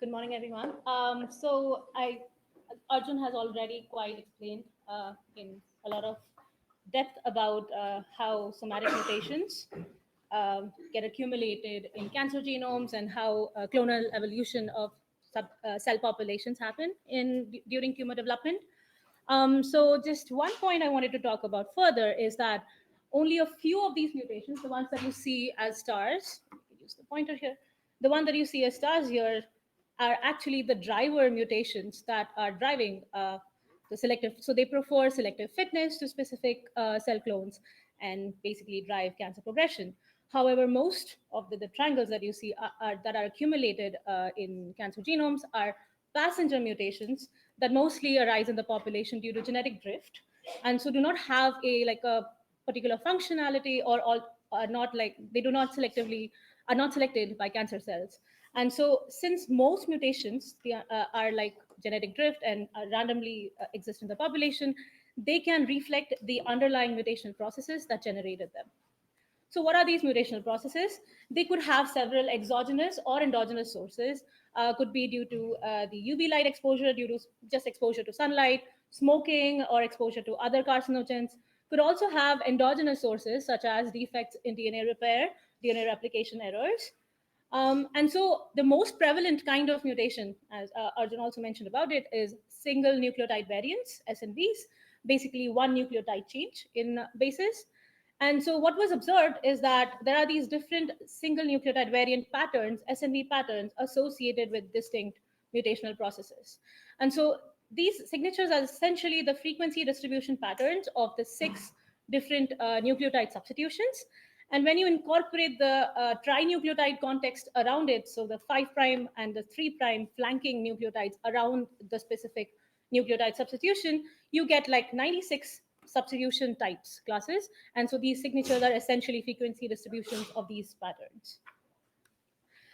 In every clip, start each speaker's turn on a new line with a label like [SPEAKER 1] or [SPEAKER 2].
[SPEAKER 1] Good morning, everyone. Arjun has already quite explained in a lot of depth about how somatic mutations get accumulated in cancer genomes and how clonal evolution of cell populations happen during tumor development. So just one point I wanted to talk about further is that only a few of these mutations, the ones that you see as stars, you can use the pointer here, the one that you see as stars here are actually the driver mutations that are driving the selective. So they prefer selective fitness to specific cell clones and basically drive cancer progression. However, most of the triangles that you see that are accumulated in cancer genomes are passenger mutations that mostly arise in the population due to genetic drift, and so do not have a particular functionality or are not like they do not selectively are not selected by cancer cells. And so since most mutations are like genetic drift and randomly exist in the population, they can reflect the underlying mutational processes that generated them. So, what are these mutational processes? They could have several exogenous or endogenous sources. Could be due to the UV light exposure, due to just exposure to sunlight, smoking, or exposure to other carcinogens. Could also have endogenous sources such as defects in DNA repair, DNA replication errors. And so, the most prevalent kind of mutation, as Arjun also mentioned about it, is single nucleotide variants, SNVs, basically one nucleotide change in bases. And so what was observed is that there are these different single nucleotide variant patterns, SNV patterns, associated with distinct mutational processes. And so these signatures are essentially the frequency distribution patterns of the six different nucleotide substitutions. And when you incorporate the trinucleotide context around it, so the 5' and the 3' flanking nucleotides around the specific nucleotide substitution, you get like 96 substitution types classes. And so these signatures are essentially frequency distributions of these patterns.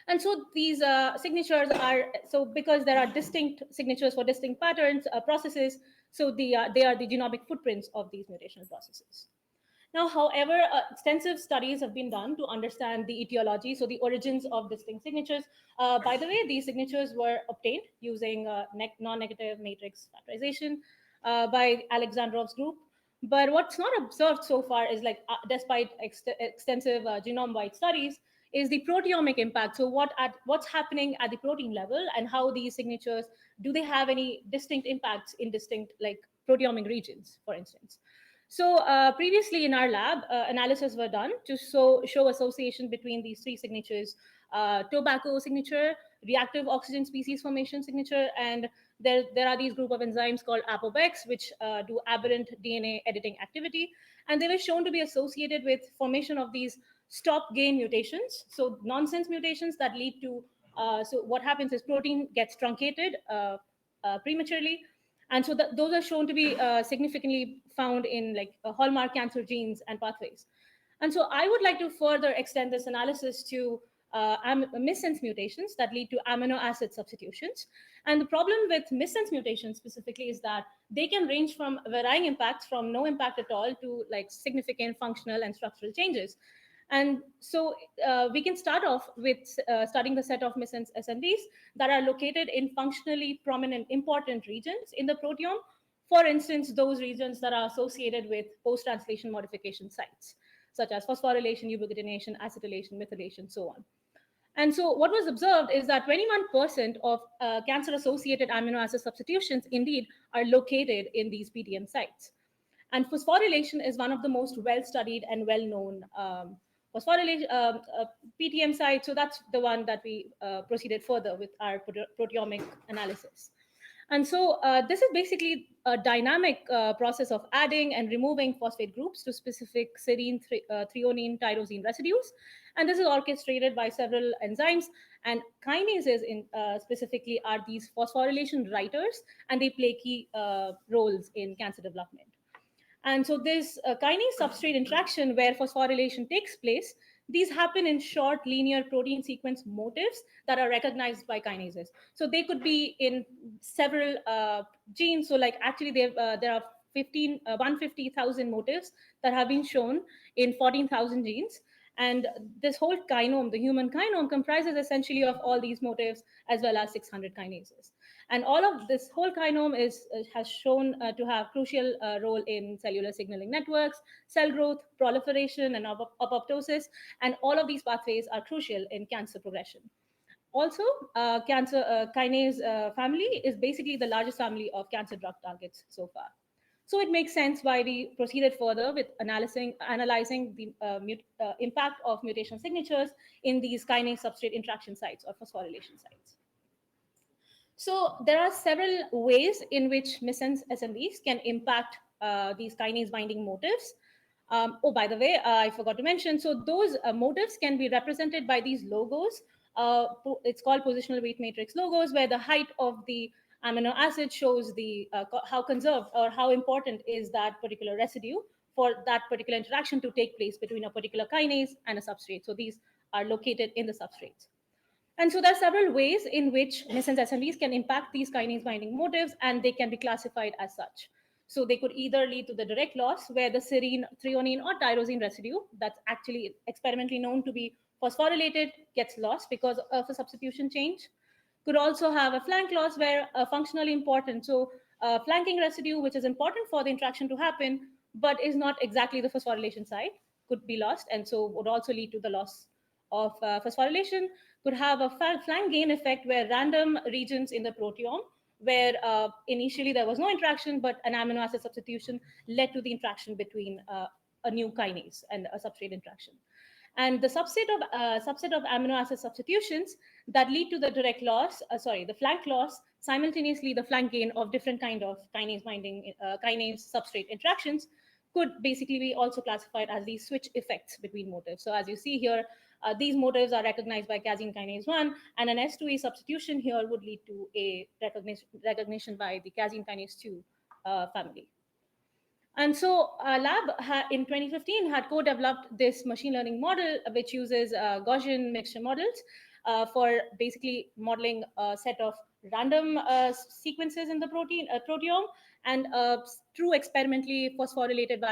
[SPEAKER 1] And so these signatures are, so because there are distinct signatures for distinct patterns, processes, so they are the genomic footprints of these mutational processes. Now, however, extensive studies have been done to understand the etiology, so the origins of distinct signatures. By the way, these signatures were obtained using non-negative matrix factorization by Alexandrov's group. But what's not observed so far is despite extensive genome-wide studies, is the proteomic impact. So what's happening at the protein level and how these signatures, do they have any distinct impacts in distinct like proteomic regions, for instance? So previously in our lab, analysis were done to show association between these three signatures: tobacco signature, reactive oxygen species formation signature, and there are these group of enzymes called ApoBex, which do aberrant DNA editing activity, and they were shown to be associated with formation of these stop gain mutations, so nonsense mutations that lead to so what happens is protein gets truncated prematurely, and so those are shown to be significantly found in like hallmark cancer genes and pathways. And so I would like to further extend this analysis to missense mutations that lead to amino acid substitutions. And the problem with missense mutations specifically is that they can range from varying impacts from no impact at all to like significant functional and structural changes. And so we can start off with studying the set of missense SNVs that are located in functionally prominent important regions in the proteome. For instance, those regions that are associated with post-translation modification sites, such as phosphorylation, ubiquitination, acetylation, methylation, so on. And so what was observed is that 21% of cancer-associated amino acid substitutions indeed are located in these PTM sites. And phosphorylation is one of the most well-studied and well-known phosphorylation PTM site. So that's the one that we proceeded further with our proteomic analysis. And so this is basically a dynamic process of adding and removing phosphate groups to specific serine, threonine, tyrosine residues. And this is orchestrated by several enzymes, and kinases specifically are these phosphorylation writers, and they play key roles in cancer development. And so this kinase substrate interaction where phosphorylation takes place, these happen in short linear protein sequence motifs that are recognized by kinases. So they could be in several genes. So like actually there are 150,000 motifs that have been shown in 14,000 genes. And this whole kinome, the human kinome, comprises essentially of all these motifs as well as 600 kinases. And all of this whole kinome has shown to have crucial role in cellular signaling networks, cell growth, proliferation, and apoptosis. And all of these pathways are crucial in cancer progression. Also, cancer kinase family is basically the largest family of cancer drug targets so far. So it makes sense why we proceeded further with analyzing the impact of mutation signatures in these kinase substrate interaction sites or phosphorylation sites. So there are several ways in which missense SNVs can impact these kinase binding motifs. Oh, by the way, I forgot to mention. So those motifs can be represented by these logos. It's called positional weight matrix logos, where the height of the amino acid shows the how conserved or how important is that particular residue for that particular interaction to take place between a particular kinase and a substrate. So these are located in the substrates. And so there are several ways in which missense SNVs can impact these kinase binding motifs, and they can be classified as such. So they could either lead to the direct loss, where the serine, threonine, or tyrosine residue that's actually experimentally known to be phosphorylated gets lost because of a substitution change. Could also have a flank loss where functionally important. So flanking residue, which is important for the interaction to happen, but is not exactly the phosphorylation site, could be lost, and so would also lead to the loss of phosphorylation. Could have a flank gain effect where random regions in the proteome where initially there was no interaction, but an amino acid substitution led to the interaction between a new kinase and a substrate interaction. And the subset of amino acid substitutions that lead to the direct loss, the flank loss, simultaneously the flank gain of different kind of kinase binding, kinase substrate interactions, could basically be also classified as these switch effects between motifs. So as you see here, these motifs are recognized by casein kinase 1, and an S2E substitution here would lead to a recognition by the casein kinase 2 family. And so our lab in 2015 had co-developed this machine learning model, which uses Gaussian mixture models for basically modeling a set of random sequences in the proteome and true experimentally phosphorylated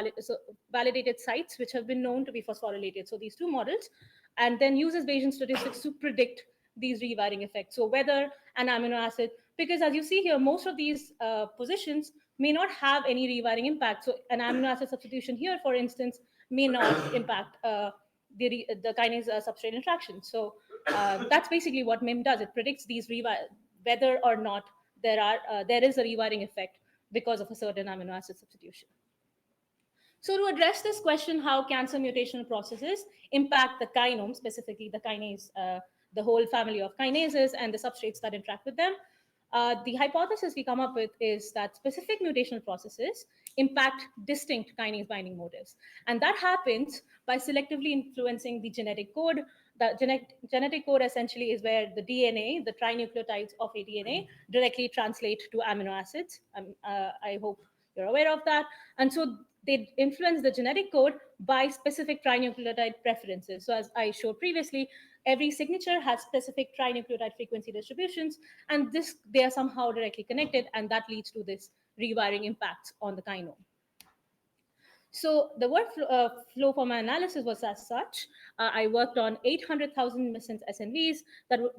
[SPEAKER 1] validated sites, which have been known to be phosphorylated. So these two models, and then uses Bayesian statistics to predict these rewiring effects. So whether an amino acid, because as you see here, most of these positions may not have any rewiring impact. So an amino acid substitution here, for instance, may not impact the kinase substrate interaction. So that's basically what MIM does. It predicts these whether or not there is a rewiring effect because of a certain amino acid substitution. So to address this question, how cancer mutational processes impact the kinome, specifically the kinase, the whole family of kinases and the substrates that interact with them, the hypothesis we come up with is that specific mutational processes impact distinct kinase binding motifs. And that happens by selectively influencing the genetic code. The genetic code essentially is where the DNA, the trinucleotides of a DNA, directly translate to amino acids. I hope you're aware of that. And so they influence the genetic code by specific trinucleotide preferences. So as I showed previously, every signature has specific trinucleotide frequency distributions, and they are somehow directly connected, and that leads to this rewiring impacts on the kinome. So the workflow for my analysis was as such. I worked on 800,000 missense SNVs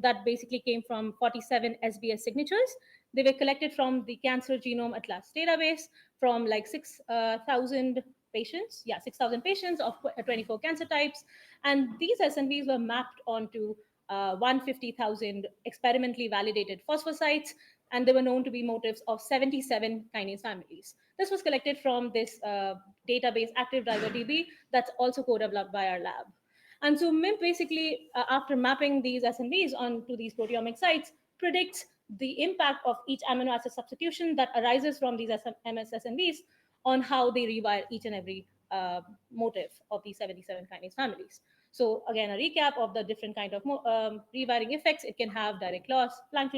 [SPEAKER 1] that basically came from 47 SBS signatures. They were collected from the Cancer Genome Atlas database from like 6,000 patients. Yeah, 6,000 patients of 24 cancer types. And these SNVs were mapped onto 150,000 experimentally validated phosphosites, and they were known to be motifs of 77 kinase families. This was collected from this database, Active Driver DB, that's also co-developed by our lab. And so MIMP basically, after mapping these SNVs onto these proteomic sites, predicts the impact of each amino acid substitution that arises from these MS SNVs on how they rewire each and every motif of these 77 kinase families. So again, a recap of the different kind of rewiring effects. It can have direct loss, flank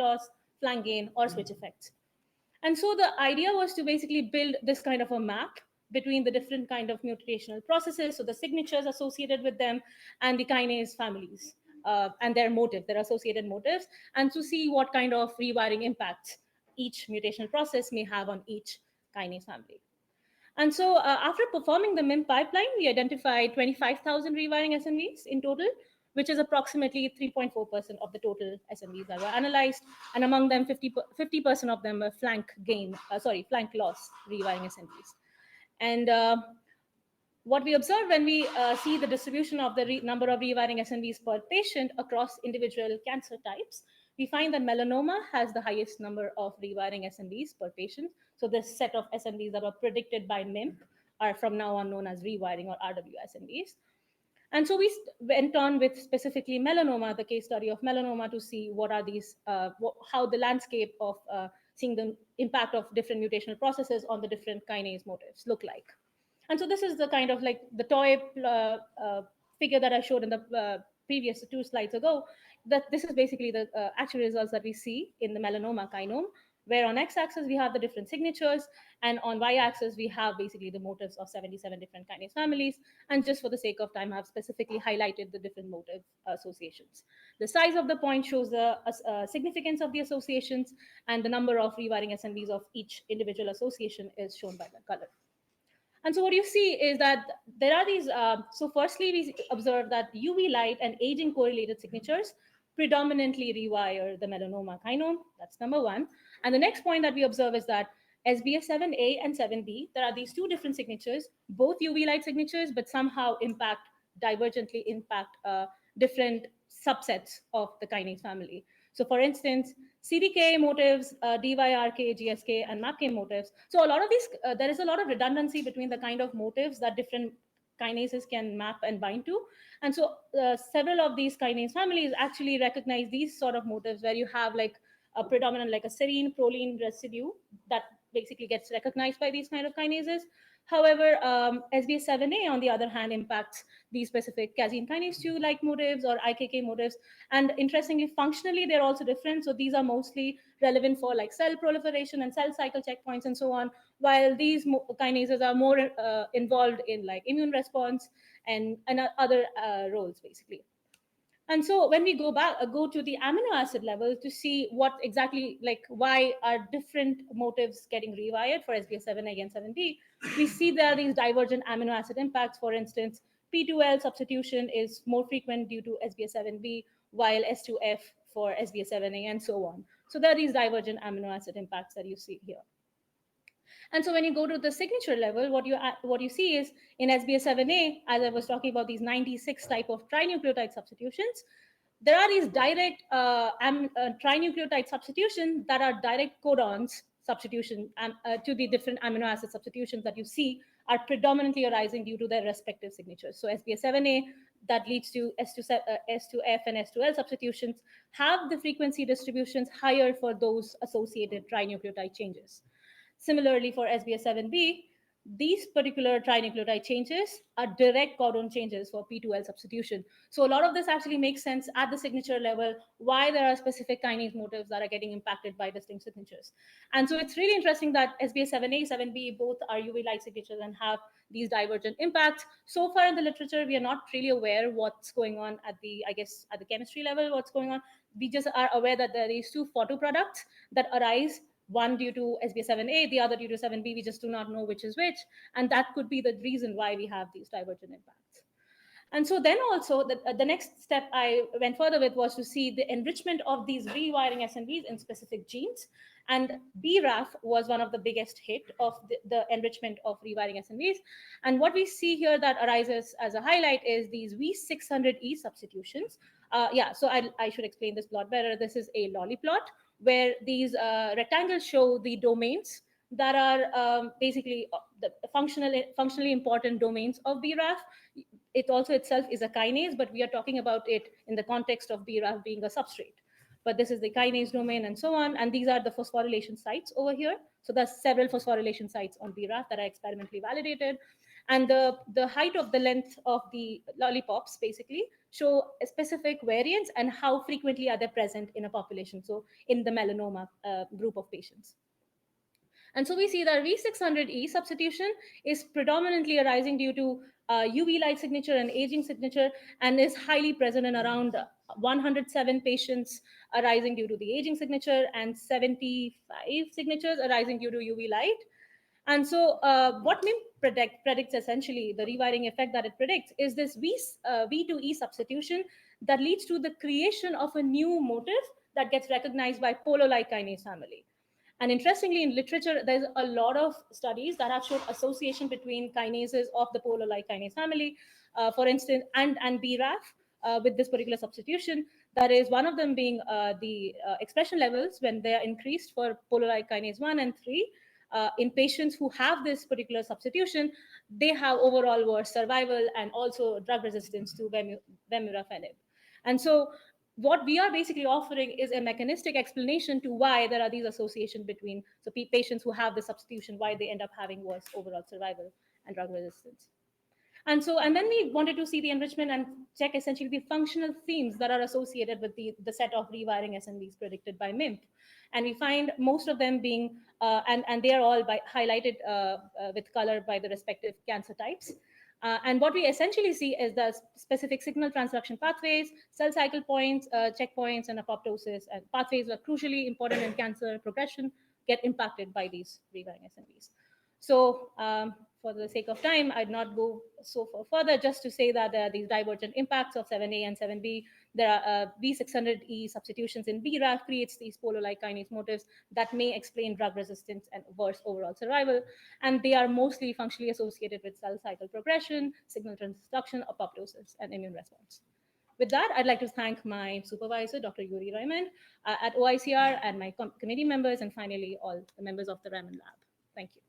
[SPEAKER 1] gain, or switch effects. And so the idea was to basically build this kind of a map between the different kind of mutational processes, so the signatures associated with them, and the kinase families and their associated motives, and to see what kind of rewiring impacts each mutational process may have on each kinase family. And so after performing the MIM pipeline, we identified 25,000 rewiring SNVs in total, which is approximately 3.4% of the total SNVs that were analyzed. And among them, 50% of them were flank loss rewiring SNVs. And what we observe when we see the distribution of the number of rewiring SNVs per patient across individual cancer types, we find that melanoma has the highest number of rewiring SNVs per patient. So this set of SNVs that were predicted by MIMP are from now on known as rewiring or RW SNVs. And so we went on with specifically melanoma, the case study of melanoma, to see what are these, how the landscape of seeing the impact of different mutational processes on the different kinase motifs look like. And so this is the kind of like the toy figure that I showed in the previous 2 slides ago, that this is basically the actual results that we see in the melanoma kinome, where on x-axis we have the different signatures, and on y-axis we have basically the motifs of 77 different kinase families. And just for the sake of time, I've specifically highlighted the different motive associations. The size of the point shows the significance of the associations, and the number of rewiring SNVs of each individual association is shown by the color. And so what you see is that there are these, so firstly, we observe that UV light and aging correlated signatures predominantly rewire the melanoma kinome. That's number one. And the next point that we observe is that SBS7A and 7B, there are these 2 different signatures, both UV light signatures, but somehow divergently impact different subsets of the kinase family. So for instance, CDK motives, DYRK, GSK, and MAPK motives. So a lot of these, there is a lot of redundancy between the kind of motives that different kinases can map and bind to. And so several of these kinase families actually recognize these sort of motives where you have like a predominant, like a serine proline residue that basically gets recognized by these kind of kinases. However, SBS7A, on the other hand, impacts these specific casein kinase 2 like motives or IKK motives. And interestingly, functionally, they're also different. So these are mostly relevant for like cell proliferation and cell cycle checkpoints and so on, while these kinases are more involved in like immune response and other roles, basically. And so when we go to the amino acid level to see what exactly, like why are different motives getting rewired for SBS7A and 7B, we see there are these divergent amino acid impacts. For instance, P2L substitution is more frequent due to SBS7B, while S2F for SBS7A and so on. So there are these divergent amino acid impacts that you see here. And so when you go to the signature level, what you see is in SBS7A, as I was talking about these 96 type of trinucleotide substitutions, there are these direct trinucleotide substitutions that are direct codons substitution to the different amino acid substitutions that you see are predominantly arising due to their respective signatures. So SBS7A that leads to S2F and S2L substitutions have the frequency distributions higher for those associated trinucleotide changes. Similarly, for SBS7B, these particular trinucleotide changes are direct codon changes for P2L substitution. So a lot of this actually makes sense at the signature level, why there are specific kinase motifs that are getting impacted by distinct signatures. And so it's really interesting that SBS7A, 7B, both are UV light signatures and have these divergent impacts. So far in the literature, we are not really aware what's going on at the, I guess, at the chemistry level, what's going on. We just are aware that there are these 2 photoproducts that arise, one due to SBS7A, the other due to 7B. We just do not know which is which. And that could be the reason why we have these divergent impacts. And so then also the next step I went further with was to see the enrichment of these rewiring SNVs in specific genes. And BRAF was one of the biggest hit of the enrichment of rewiring SNVs. And what we see here that arises as a highlight is these V600E substitutions. So I should explain this plot better. This is a lolly plot where these rectangles show the domains that are basically the functionally important domains of BRAF. It also itself is a kinase, but we are talking about it in the context of BRAF being a substrate. But this is the kinase domain and so on. And these are the phosphorylation sites over here. So there's several phosphorylation sites on BRAF that are experimentally validated. And the height of the length of the lollipops basically show a specific variants and how frequently are they present in a population. So in the melanoma group of patients. And so we see that V600E substitution is predominantly arising due to UV light signature and aging signature, and is highly present in around 107 patients arising due to the aging signature and 75 signatures arising due to UV light. And so, what MIM predicts essentially the rewiring effect that it predicts is this V to E substitution that leads to the creation of a new motif that gets recognized by polo-like kinase family. And interestingly, in literature, there's a lot of studies that have shown association between kinases of the polo-like kinase family, for instance, and BRAF with this particular substitution. That is, one of them being the expression levels when they are increased for polo-like kinase 1 and 3. In patients who have this particular substitution, they have overall worse survival and also drug resistance to vemurafenib. And so what we are basically offering is a mechanistic explanation to why there are these associations between patients who have the substitution, why they end up having worse overall survival and drug resistance. And then we wanted to see the enrichment and check essentially the functional themes that are associated with the set of rewiring SNVs predicted by MIMP. And we find most of them being, and they are all highlighted with color by the respective cancer types. And what we essentially see is the specific signal transduction pathways, cell cycle points, checkpoints, and apoptosis. And pathways are crucially important in cancer progression, get impacted by these rewiring SNVs. So, for the sake of time, I'd not go so far further, just to say that there are these divergent impacts of 7A and 7B. There are V600E substitutions in BRAF creates these polo-like kinase motifs that may explain drug resistance and worse overall survival. And they are mostly functionally associated with cell cycle progression, signal transduction, apoptosis, and immune response. With that, I'd like to thank my supervisor, Dr. Yuri Raymond, at OICR, and my committee members, and finally, all the members of the Raymond Lab. Thank you.